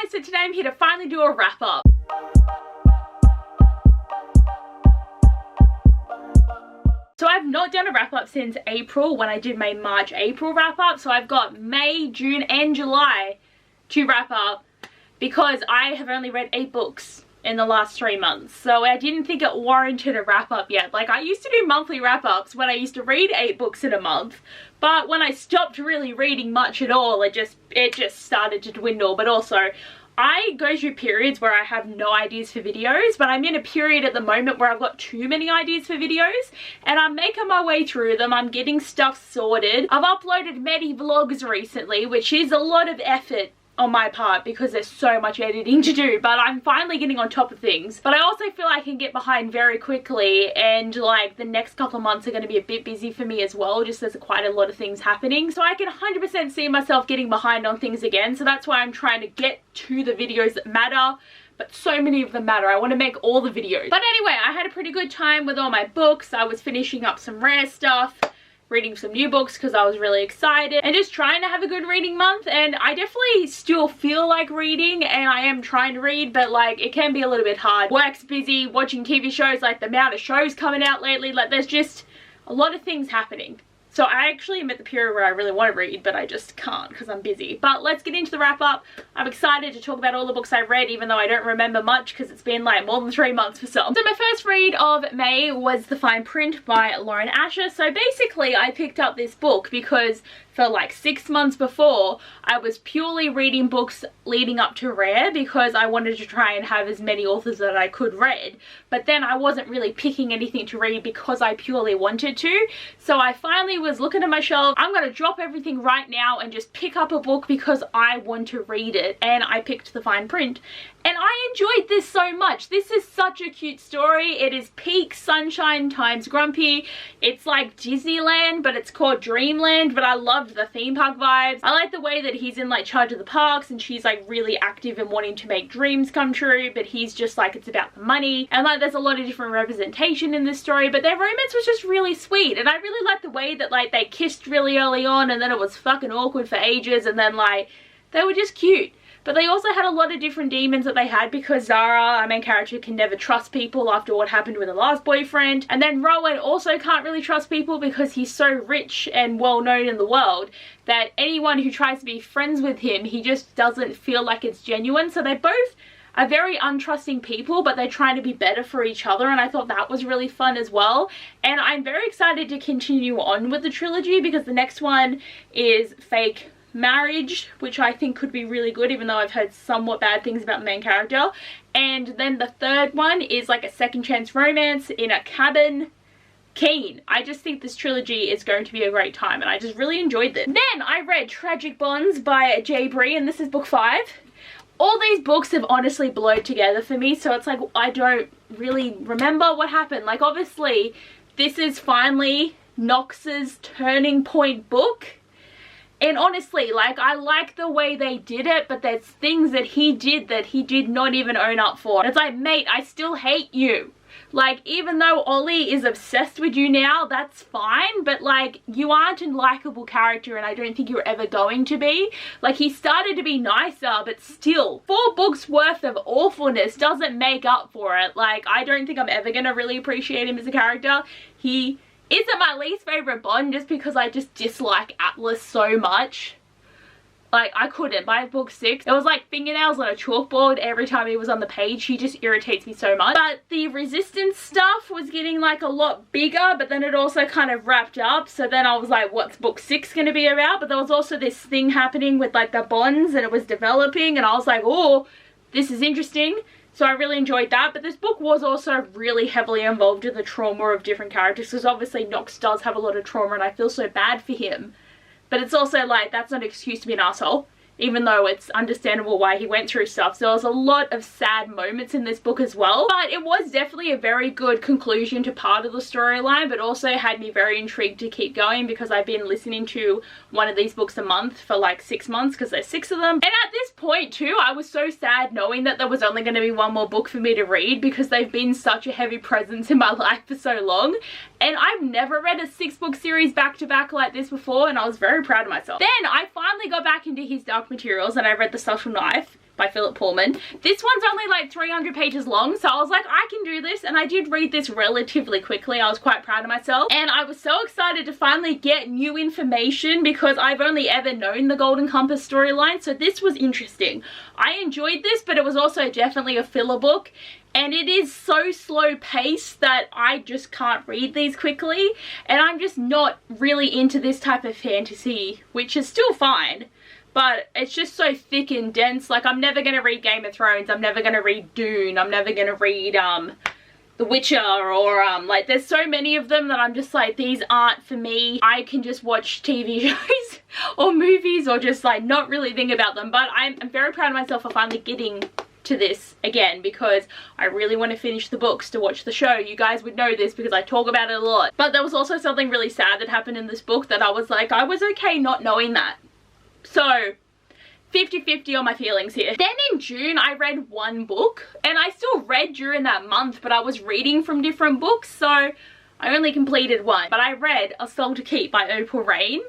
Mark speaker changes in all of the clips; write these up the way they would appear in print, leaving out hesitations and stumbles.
Speaker 1: guys, so today I'm here to finally do a wrap up. So I've not done a wrap up since April when I did my March-April wrap up. So I've got May, June and July to wrap up because I have only read 8 books in the last 3 months. So I didn't think it warranted a wrap up yet. Like, I used to do monthly wrap ups when I used to read 8 books in a month. But when I stopped really reading much at all, it just started to dwindle. But also, I go through periods where I have no ideas for videos, but I'm in a period at the moment where I've got too many ideas for videos, and I'm making my way through them. I'm getting stuff sorted. I've uploaded many vlogs recently, which is a lot of effort on my part because there's so much editing to do, but I'm finally getting on top of things. But I also feel I can get behind very quickly, and like the next couple of months are going to be a bit busy for me as well. Just there's quite a lot of things happening, so I can 100% see myself getting behind on things again. So that's why I'm trying to get to the videos that matter, but so many of them matter. I want to make all the videos. But anyway, I had a pretty good time with all my books. I was finishing up some rare stuff, reading some new books because I was really excited, and just trying to have a good reading month. And I definitely still feel like reading, and I am trying to read, but like it can be a little bit hard. Work's busy, watching TV shows, like the amount of shows coming out lately, like there's just a lot of things happening. So I actually am at the period where I really want to read, but I just can't because I'm busy. But let's get into the wrap up. I'm excited to talk about all the books I read, even though I don't remember much because it's been like more than 3 months for some. So my first read of May was The Fine Print by Lauren Asher. So basically I picked up this book because for like 6 months before, I was purely reading books leading up to Rare because I wanted to try and have as many authors that I could read. But then I wasn't really picking anything to read because I purely wanted to. So I finally was looking at my shelf. I'm going to drop everything right now and just pick up a book because I want to read it. And I picked The Fine Print. And I enjoyed this so much. This is such a cute story. It is peak sunshine times grumpy. It's like Disneyland, but it's called Dreamland. But I loved the theme park vibes. I like the way that he's in like charge of the parks and she's like really active and wanting to make dreams come true. But he's just like, it's about the money. And like there's a lot of different representation in this story. But their romance was just really sweet. And I really liked the way that like they kissed really early on and then it was fucking awkward for ages. And then like they were just cute. But they also had a lot of different demons that they had because Zara, our main character, can never trust people after what happened with her last boyfriend. And then Rowan also can't really trust people because he's so rich and well known in the world that anyone who tries to be friends with him, he just doesn't feel like it's genuine. So they both are very untrusting people, but they're trying to be better for each other, and I thought that was really fun as well. And I'm very excited to continue on with the trilogy because the next one is Fake Marriage, which I think could be really good, even though I've heard somewhat bad things about the main character. And then the third one is like a second chance romance in a cabin. Keen. I just think this trilogy is going to be a great time, and I just really enjoyed this. Then I read Tragic Bonds by J. Bree, and this is book 5. All these books have honestly blurred together for me, so it's like I don't really remember what happened. Like obviously this is finally Knox's turning point book. And honestly, like, I like the way they did it, but there's things that he did not even own up for. It's like, mate, I still hate you. Like, even though Ollie is obsessed with you now, that's fine, but like, you aren't a likable character and I don't think you're ever going to be. Like, he started to be nicer, but still, 4 books worth of awfulness doesn't make up for it. Like, I don't think I'm ever gonna really appreciate him as a character. He isn't my least favorite Bond just because I just dislike Atlas so much. Like, I couldn't. By book 6, it was like fingernails on a chalkboard every time he was on the page. He just irritates me so much. But the resistance stuff was getting like a lot bigger, but then it also kind of wrapped up. So then I was like, what's book 6 going to be about? But there was also this thing happening with like the bonds and it was developing, and I was like, oh, this is interesting. So I really enjoyed that. But this book was also really heavily involved in the trauma of different characters because obviously Knox does have a lot of trauma and I feel so bad for him. But it's also like, that's not an excuse to be an asshole, even though it's understandable why he went through stuff. So there was a lot of sad moments in this book as well. But it was definitely a very good conclusion to part of the storyline, but also had me very intrigued to keep going because I've been listening to one of these books a month for like 6 months because there's 6 of them. And at this point too, I was so sad knowing that there was only going to be one more book for me to read because they've been such a heavy presence in my life for so long. And I've never read a 6-book series back to back like this before, and I was very proud of myself. Then I finally got back into his Dark Materials and I read The Subtle Knife by Philip Pullman. This one's only like 300 pages long, so I was like, I can do this, and I did read this relatively quickly. I was quite proud of myself, and I was so excited to finally get new information because I've only ever known the Golden Compass storyline, so this was interesting. I enjoyed this, but it was also definitely a filler book, and it is so slow paced that I just can't read these quickly, and I'm just not really into this type of fantasy, which is still fine. But it's just so thick and dense. Like, I'm never going to read Game of Thrones. I'm never going to read Dune. I'm never going to read The Witcher, or like, there's so many of them that I'm just like, these aren't for me. I can just watch TV shows or movies or just like not really think about them. But I'm very proud of myself for finally getting to this again, because I really want to finish the books to watch the show. You guys would know this because I talk about it a lot. But there was also something really sad that happened in this book that I was like, I was okay not knowing that. So 50-50 on my feelings here. Then in June I read one book, and I still read during that month, but I was reading from different books, so I only completed one. But I read A Soul to Keep by Opal Rain.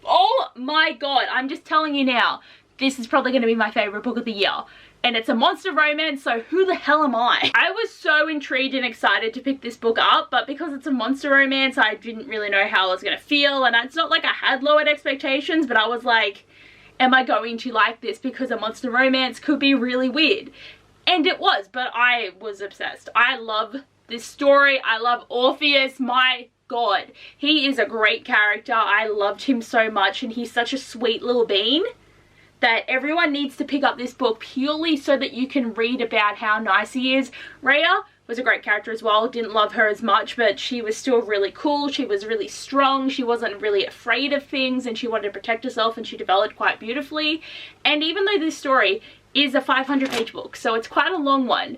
Speaker 1: Oh my god, I'm just telling you now, this is probably going to be my favourite book of the year. And it's a monster romance, so who the hell am I? I was so intrigued and excited to pick this book up, but because it's a monster romance, I didn't really know how I was going to feel, and it's not like I had lowered expectations, but I was like, am I going to like this, because a monster romance could be really weird. And it was, but I was obsessed. I love this story. I love Orpheus. My god, he is a great character. I loved him so much, and he's such a sweet little bean that everyone needs to pick up this book purely so that you can read about how nice he is. Rhea was a great character as well. Didn't love her as much, but she was still really cool. She was really strong. She wasn't really afraid of things, and she wanted to protect herself, and she developed quite beautifully. And even though this story is a 500-page book, so it's quite a long one,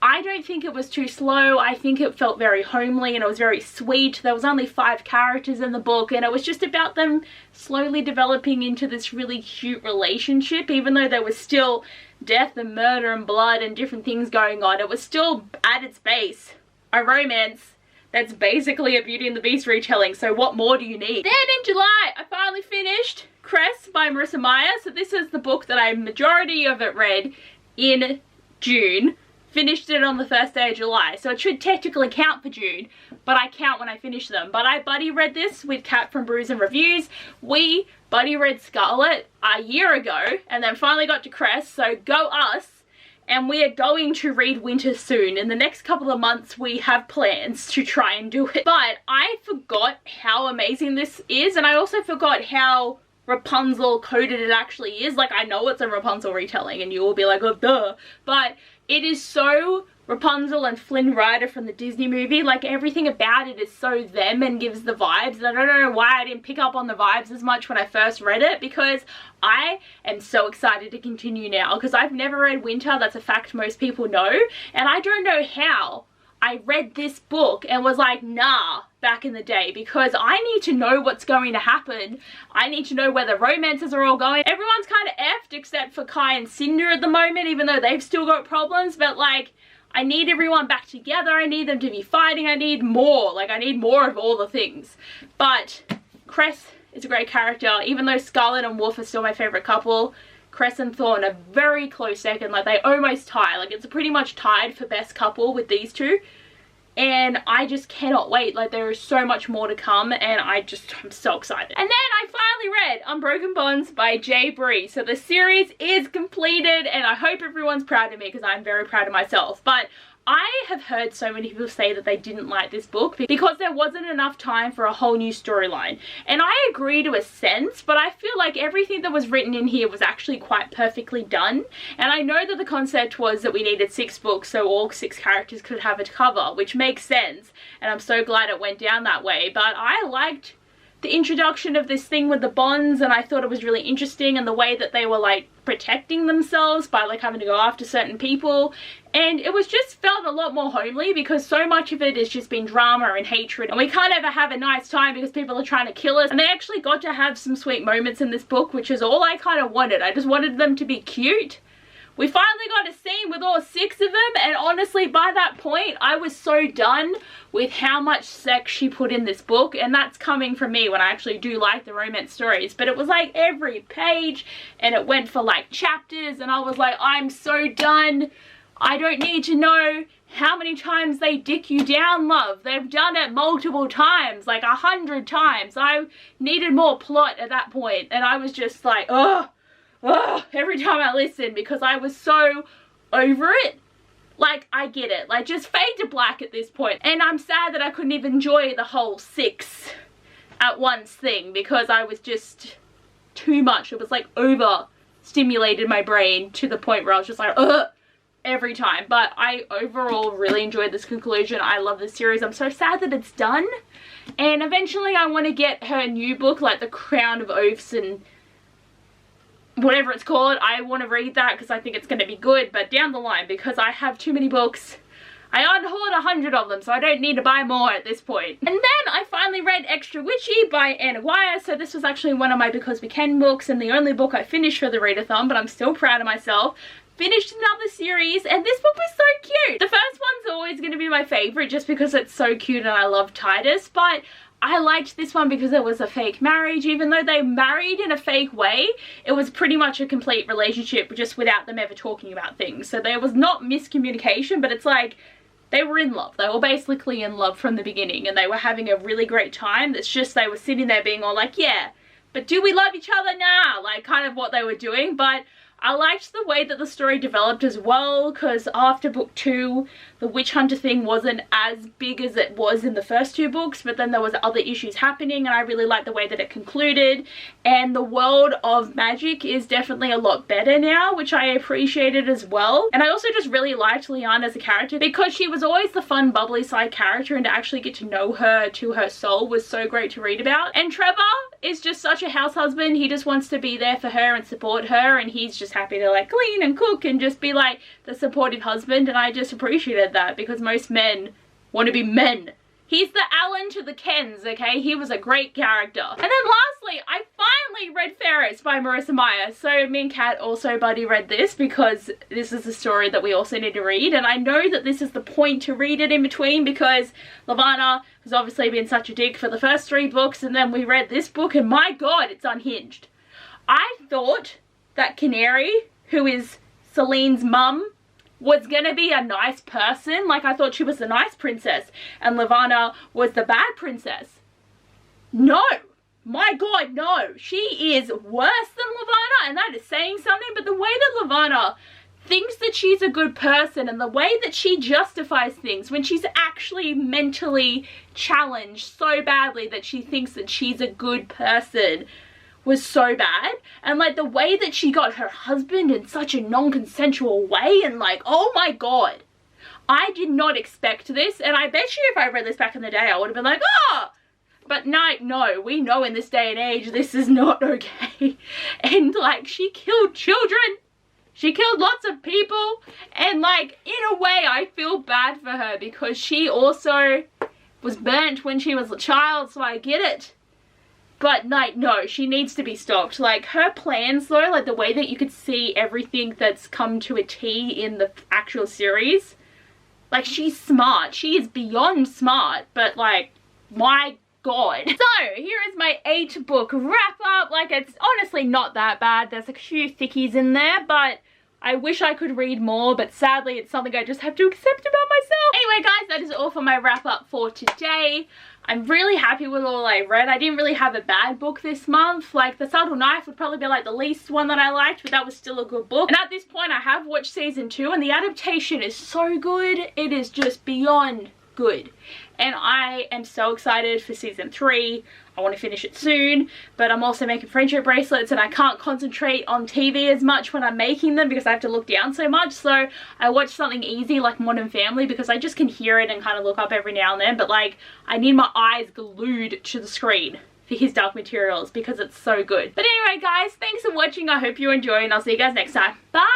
Speaker 1: I don't think it was too slow. I think it felt very homely, and it was very sweet. There was only 5 characters in the book, and it was just about them slowly developing into this really cute relationship. Even though there was still death and murder and blood and different things going on, it was still at its base a romance that's basically a Beauty and the Beast retelling. So what more do you need? Then in July I finally finished Crest by Marissa Meyer. So this is the book that I majority of it read in June. Finished it on the first day of July, so it should technically count for June, but I count when I finish them. But I buddy read this with Kat from Brews and Reviews. We buddy read Scarlet a year ago, and then finally got to Crest, so go us. And we are going to read Winter soon. In the next couple of months we have plans to try and do it. But I forgot how amazing this is, and I also forgot how Rapunzel coded it actually is. Like, I know it's a Rapunzel retelling, and you will be like, oh duh, but it is so Rapunzel and Flynn Rider from the Disney movie. Like, everything about it is so them and gives the vibes. And I don't know why I didn't pick up on the vibes as much when I first read it, because I am so excited to continue now, because I've never read Winter. That's a fact most people know, and I don't know how I read this book and was like, nah, back in the day, because I need to know what's going to happen. I need to know where the romances are all going. Everyone's kind of effed except for Kai and Cinder at the moment, even though they've still got problems, but like, I need everyone back together. I need them to be fighting. I need more. Like, I need more of all the things. But Crest is a great character. Even though Scarlet and Wolf are still my favorite couple, Crest and Thorn are very close second. Like, they almost tie. Like, it's pretty much tied for best couple with these two. And I just cannot wait. Like, there is so much more to come, and I'm so excited. And then I finally read Unbroken Bonds by J. Bree. So the series is completed, and I hope everyone's proud of me, because I'm very proud of myself. But I have heard so many people say that they didn't like this book because there wasn't enough time for a whole new storyline. And I agree to a sense, but I feel like everything that was written in here was actually quite perfectly done. And I know that the concept was that we needed 6 books so all 6 characters could have a cover, which makes sense. And I'm so glad it went down that way. But I liked the introduction of this thing with the bonds, and I thought it was really interesting, and the way that they were like protecting themselves by like having to go after certain people. And it was just felt a lot more homely, because so much of it has just been drama and hatred, and we can't ever have a nice time because people are trying to kill us. And they actually got to have some sweet moments in this book, which is all I kind of wanted. I just wanted them to be cute We finally got a scene with all 6 of them, and honestly, by that point, I was so done with how much sex she put in this book, and that's coming from me when I actually do like the romance stories, but it was like every page, and it went for like chapters, and I was like, I'm so done. I don't need to know how many times they dick you down, love. They've done it multiple times, like 100 times. I needed more plot at that point, and I was just like, ugh. Every time I listened, because I was so over it. Like, I get it. Like, just fade to black at this point. And I'm sad that I couldn't even enjoy the whole 6 at once thing, because I was just too much. It was like over-stimulated my brain to the point where I was just like, ugh, every time. But I overall really enjoyed this conclusion. I love this series. I'm so sad that it's done. And eventually I want to get her new book, like The Crown of Oaths and whatever it's called. I want to read that because I think it's going to be good, but down the line, because I have too many books. I unhoard 100 of them, so I don't need to buy more at this point. And then I finally read Extra Witchy by Anna Guire. So this was actually one of my Because We Can books, and the only book I finished for the readathon, but I'm still proud of myself. Finished another series, and this book was so cute. The first one's always going to be my favorite just because it's so cute and I love Titus, but I liked this one because it was a fake marriage. Even though they married in a fake way, it was pretty much a complete relationship just without them ever talking about things. So there was not miscommunication, but it's like they were in love. They were basically in love from the beginning, and they were having a really great time. It's just they were sitting there being all like, yeah, but do we love each other now? Like, kind of what they were doing. But I liked the way that the story developed as well, because after book 2, the witch hunter thing wasn't as big as it was in the first 2 books, but then there was other issues happening, and I really liked the way that it concluded. And the world of magic is definitely a lot better now, which I appreciated as well. And I also just really liked Leanne as a character, because she was always the fun, bubbly side character, and to actually get to know her to her soul was so great to read about. And Trevor is just such a house husband. He just wants to be there for her and support her, and he's just happy to like clean and cook and just be like the supportive husband, and I just appreciated that, because most men want to be men. He's the Alan to the Kens, okay? He was a great character. And then lastly, I finally read Ferris by Marissa Meyer. So me and Kat also buddy read this, because this is a story that we also need to read, and I know that this is the point to read it in between, because Lavana has obviously been such a dick for the first 3 books, and then we read this book, and my god, it's unhinged. I thought that Canary, who is Celine's mum, was gonna be a nice person. Like, I thought she was the nice princess and Lavana was the bad princess. No! My god, no! She is worse than Lavana, and that is saying something, but the way that Lavana thinks that she's a good person, and the way that she justifies things when she's actually mentally challenged so badly that she thinks that she's a good person, was so bad. And like the way that she got her husband in such a non-consensual way, and like, oh my god, I did not expect this. And I bet you if I read this back in the day, I would have been like, oh, but no, we know in this day and age this is not okay. And like, she killed children, she killed lots of people, and like, in a way I feel bad for her, because she also was burnt when she was a child, so I get it. But like, no, she needs to be stopped. Like, her plans though, like the way that you could see everything that's come to a T in the actual series, like, she's smart. She is beyond smart, but like, my god. So, here is my 8 book wrap up. Like, it's honestly not that bad. There's a few thickies in there, but I wish I could read more, but sadly it's something I just have to accept about myself. Anyway guys, that is all for my wrap up for today. I'm really happy with all I read. I didn't really have a bad book this month. Like, The Subtle Knife would probably be like the least one that I liked, but that was still a good book. And at this point I have watched season 2, and the adaptation is so good. It is just beyond good. And I am so excited for season 3. I want to finish it soon, but I'm also making friendship bracelets, and I can't concentrate on TV as much when I'm making them because I have to look down so much. So I watch something easy like Modern Family, because I just can hear it and kind of look up every now and then, but like, I need my eyes glued to the screen for his Dark Materials because it's so good. But anyway guys, thanks for watching. I hope you enjoy, and I'll see you guys next time. Bye!